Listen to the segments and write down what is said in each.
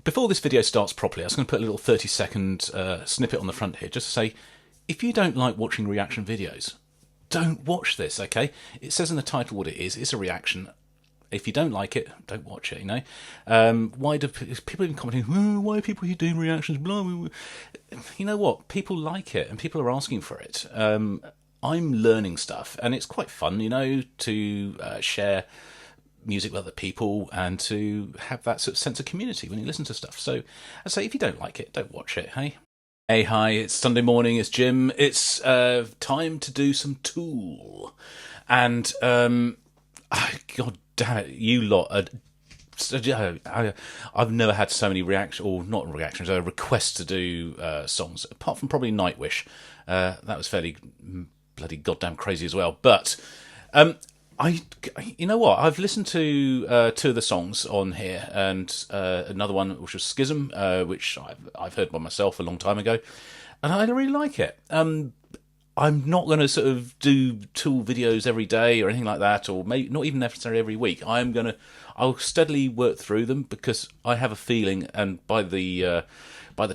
before this video starts properly, I was going to put a little 30-second snippet on the front here, just to say, if you don't like watching reaction videos, don't watch this, okay? It says in the title what it is. It's a reaction. If you don't like it, don't watch it, you know? Why do people even commenting, oh, why are people here doing reactions? Blah, blah, blah. You know what? People like it, and people are asking for it. I'm learning stuff, and it's quite fun, you know, to share music with other people and to have that sort of sense of community when you listen to stuff. So I say, if you don't like it, don't watch it, hey? Hey, hi, it's Sunday morning, it's Jim. It's time to do some Tool. And, God damn it, you lot are... I've never had so many requests to do songs, apart from probably Nightwish. That was fairly bloody goddamn crazy as well. But you know what? I've listened to two of the songs on here, and another one which was Schism, which I've heard by myself a long time ago, and I really like it. I'm not going to sort of do Tool videos every day or anything like that, or maybe not even necessarily every week. I'll steadily work through them, because I have a feeling, and by the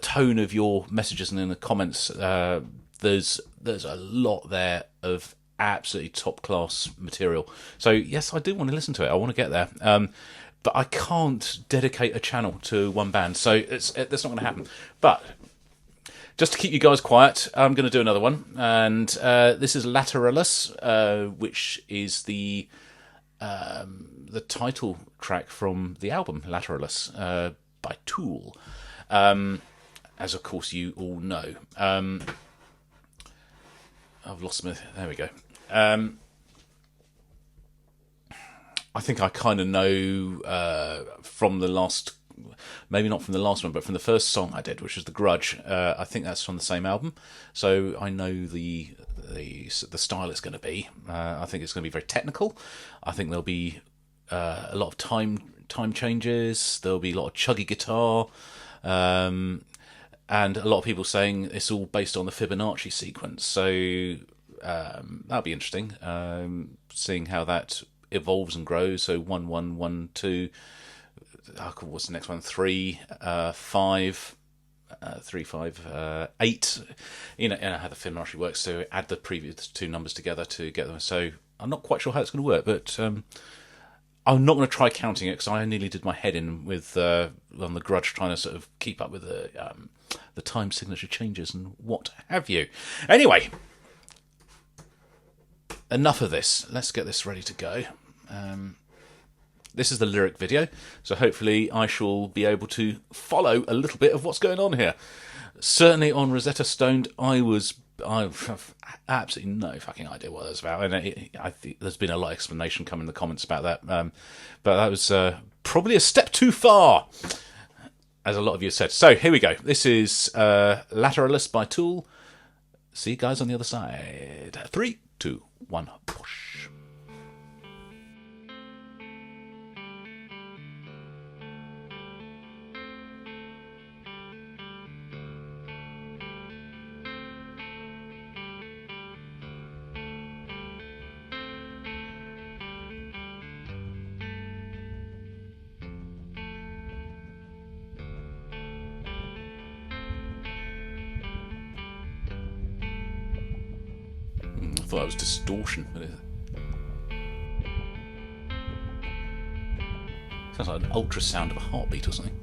tone of your messages and in the comments, there's a lot there of absolutely top class material. So yes, I do want to listen to it. I want to get there, but I can't dedicate a channel to one band, so that's not going to happen. But just to keep you guys quiet, I'm going to do another one, and this is Lateralus, which is the title track from the album Lateralus by Tool, as of course you all know. I've lost my... There we go. I think I kind of know from the last... Maybe not from the last one, but from the first song I did, which was The Grudge. I think that's from the same album. So I know the style it's going to be. I think it's going to be very technical. I think there'll be a lot of time changes. There'll be a lot of chuggy guitar. And a lot of people saying it's all based on the Fibonacci sequence. So that'll be interesting, seeing how that evolves and grows. So 1 1 1 2. What's the next one? 3 5 3 5 8. You know how the Fibonacci works. So add the previous two numbers together to get them. So I'm not quite sure how it's going to work, but I'm not going to try counting it, because I nearly did my head in with on The Grudge, trying to sort of keep up with the time signature changes and what have you. Anyway, enough of this. Let's get this ready to go. This is the lyric video, so hopefully I shall be able to follow a little bit of what's going on here. Certainly on Rosetta Stone, I've absolutely no fucking idea what that's about, and I think there's been a lot of explanation coming in the comments about that, but that was probably a step too far, as a lot of you said. So here we go. This is Lateralus by Tool. See you guys on the other side. 3, 2, 1, push. I thought it was distortion, but it sounds like an ultrasound of a heartbeat or something.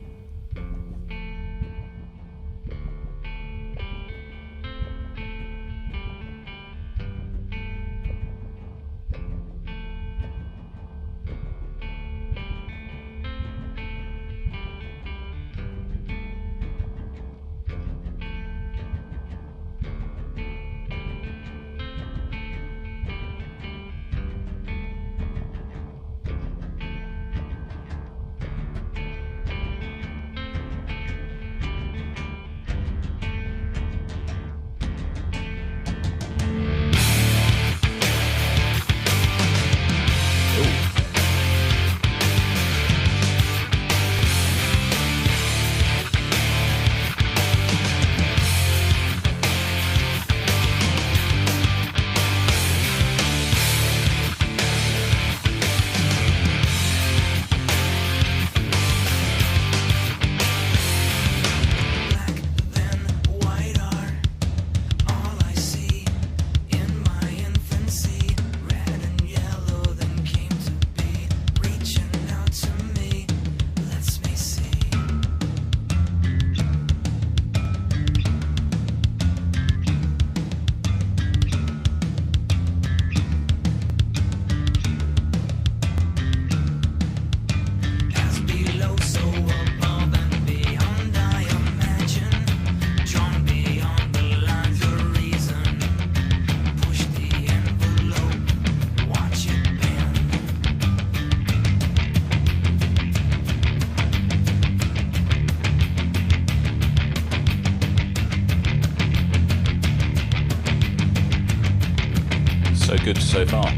good so far.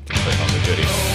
So far, so good.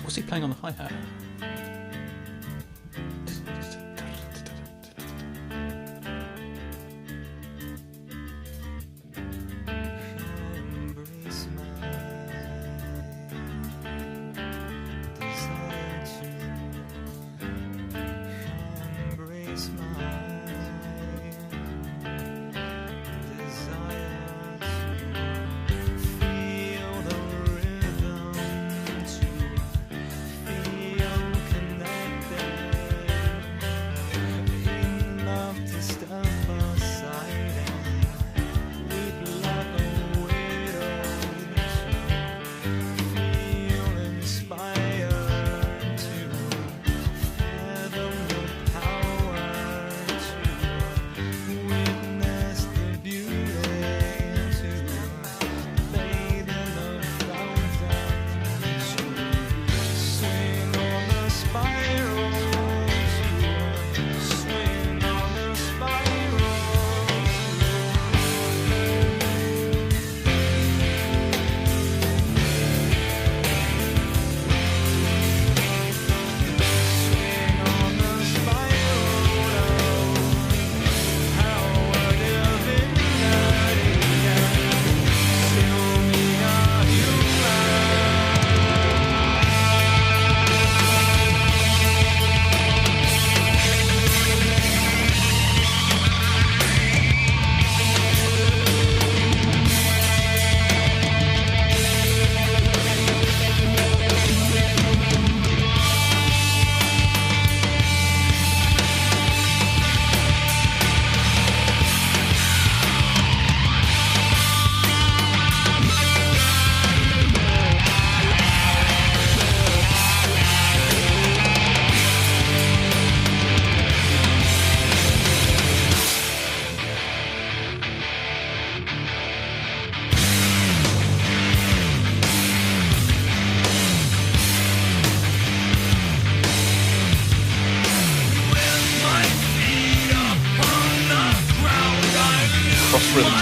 What's he playing on the hi-hat? Feel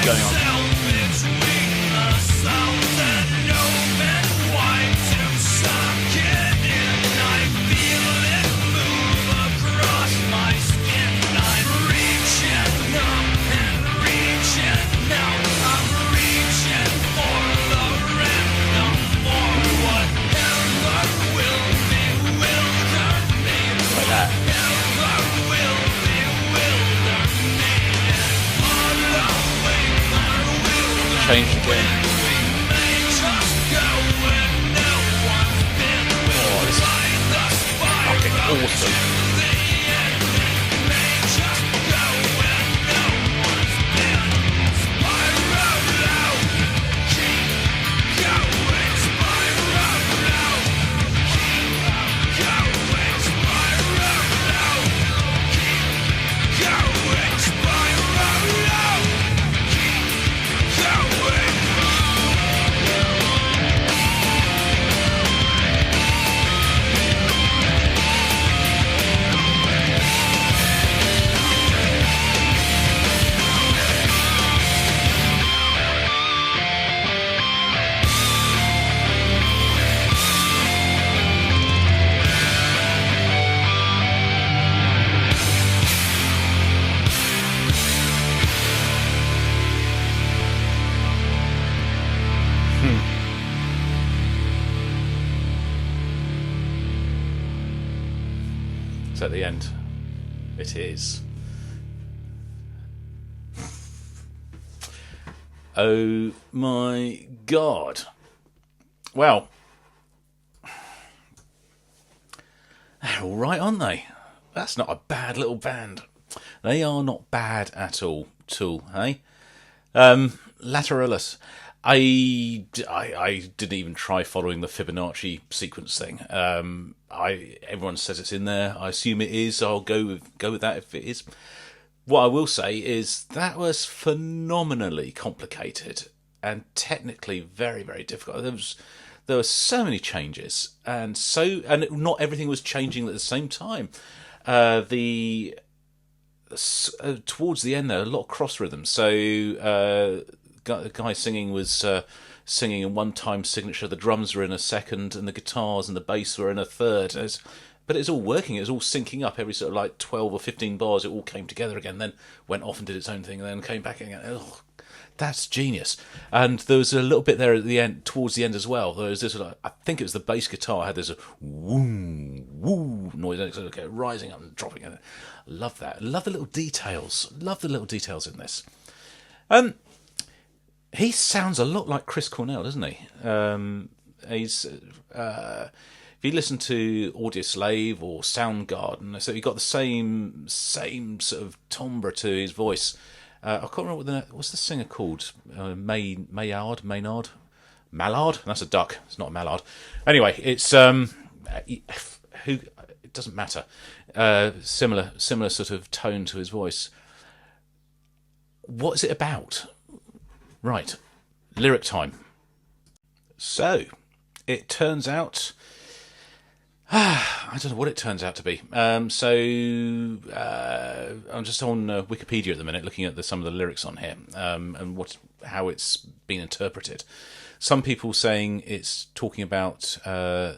going on. Changed again. Oh, this is fucking awesome. So at the end, it is. Oh my God. Well, they're all right, aren't they? That's not a bad little band. They are not bad at all, hey? Lateralus. I didn't even try following the Fibonacci sequence thing. Everyone says it's in there. I assume it is. I'll go with that if it is. What I will say is that was phenomenally complicated and technically very, very difficult. There were so many changes, and not everything was changing at the same time. Towards the end there, a lot of cross rhythms. So the guy singing was singing in one time signature, the drums were in a second, and the guitars and the bass were in a third. But it's all working, it was all syncing up every sort of like 12 or 15 bars, it all came together again, then went off and did its own thing, and then came back again. Oh, that's genius. And there was a little bit there at the end, towards the end as well. There was this, I think it was the bass guitar, had this woo, woo noise, and it sort of kept rising up and dropping. I love that. Love the little details. Love the little details in this. He sounds a lot like Chris Cornell, doesn't he? He's if you listen to Audio Slave or Soundgarden, so he got the same sort of timbre to his voice. I can't remember what's the singer called? Maynard. Mallard. That's a duck. It's not a mallard. Anyway, it's who. It doesn't matter. Similar sort of tone to his voice. What is it about? Right, lyric time. So, it turns out... I don't know what it turns out to be. I'm just on Wikipedia at the minute, looking at some of the lyrics on here, and how it's been interpreted. Some people saying it's talking about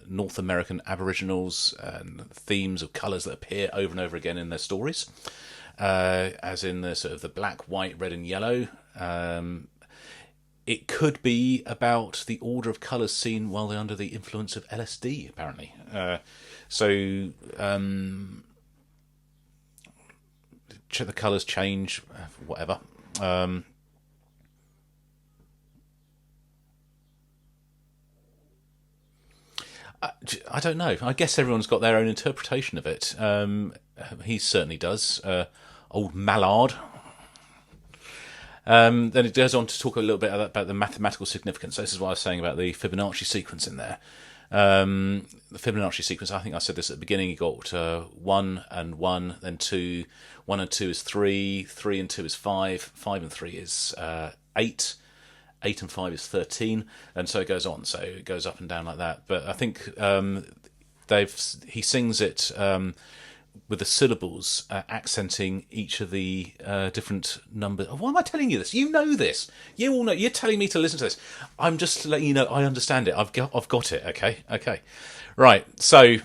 North American Aboriginals and themes of colours that appear over and over again in their stories, as in the sort of the black, white, red and yellow. It could be about the order of colours seen while they're under the influence of LSD, apparently. Check the colours change, whatever. I don't know. I guess everyone's got their own interpretation of it. He certainly does. Old Mallard. Then it goes on to talk a little bit about the mathematical significance. So this is what I was saying about the Fibonacci sequence in there. The Fibonacci sequence, I think I said this at the beginning, you got 1 and 1, then 2. 1 and 2 is 3, 3 and 2 is 5, 5 and 3 is 8, 8 and 5 is 13, and so it goes on. So it goes up and down like that. But I think he sings it with the syllables accenting each of the different numbers. Why am I telling you this? You know this. You all know. You're telling me to listen to this. I'm just letting you know I understand it. I've got it. Okay. Right. So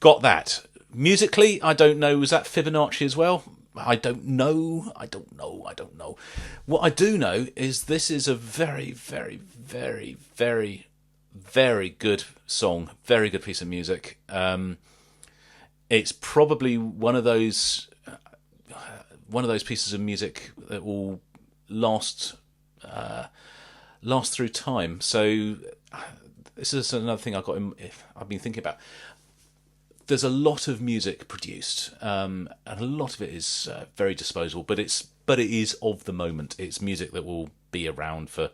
got that. Musically, I don't know. Was that Fibonacci as well? I don't know. What I do know is this is a very, very, very, very, very good song. Very good piece of music. It's probably one of those pieces of music that will last through time. So this is another thing I've been thinking about. There's a lot of music produced, and a lot of it is very disposable. But it is of the moment. It's music that will be around for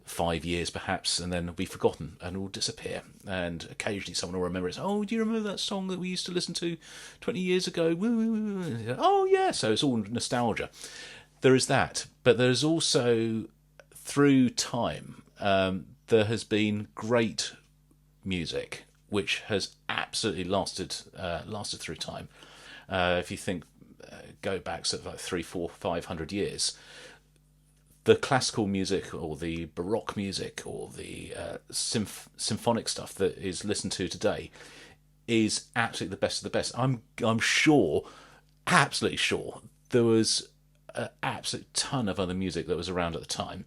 5 years perhaps, and then be forgotten and will disappear. And occasionally someone will remember it. Oh, do you remember that song that we used to listen to 20 years ago? Oh yeah. So it's all nostalgia. There is that, but there's also through time there has been great music which has absolutely lasted through time. If you think, go back sort of like 300, 400, 500 years, the classical music or the Baroque music or the symphonic stuff that is listened to today is absolutely the best of the best. I'm sure, absolutely sure, there was an absolute ton of other music that was around at the time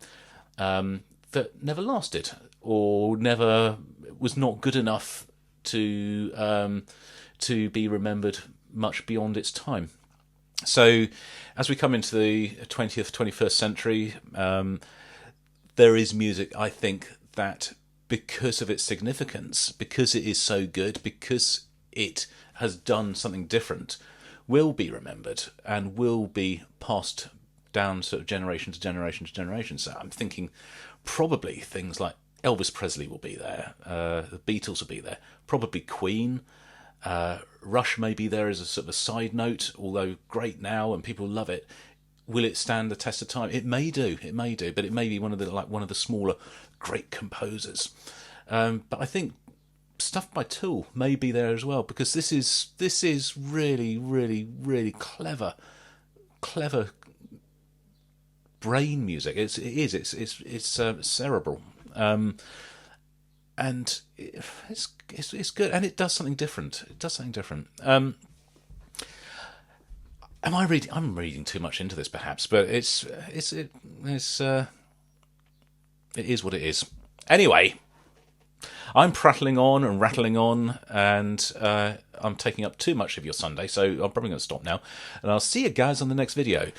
that never lasted or never was not good enough to be remembered much beyond its time. So as we come into the 20th, 21st century, there is music, I think, that because of its significance, because it is so good, because it has done something different, will be remembered and will be passed down sort of generation to generation to generation. So I'm thinking probably things like Elvis Presley will be there, the Beatles will be there, probably Queen, Rush may be there as a sort of a side note, although great now and people love it. Will it stand the test of time? It may do, but it may be one of the smaller great composers. But I think stuff by Tool may be there as well, because this is really, really, really clever brain music. It's cerebral. And it's good, and it does something different. I'm reading too much into this, perhaps, but it is what it is. Anyway, I'm prattling on and rattling on, and I'm taking up too much of your Sunday, so I'm probably going to stop now. And I'll see you guys on the next video,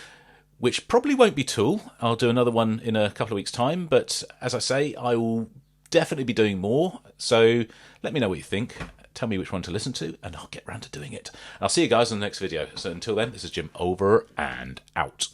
which probably won't be Tool. I'll do another one in a couple of weeks' time, but as I say, I will definitely be doing more, so let me know what you think. Tell me which one to listen to, and I'll get round to doing it. I'll see you guys in the next video. So until then, this is Jim, over and out.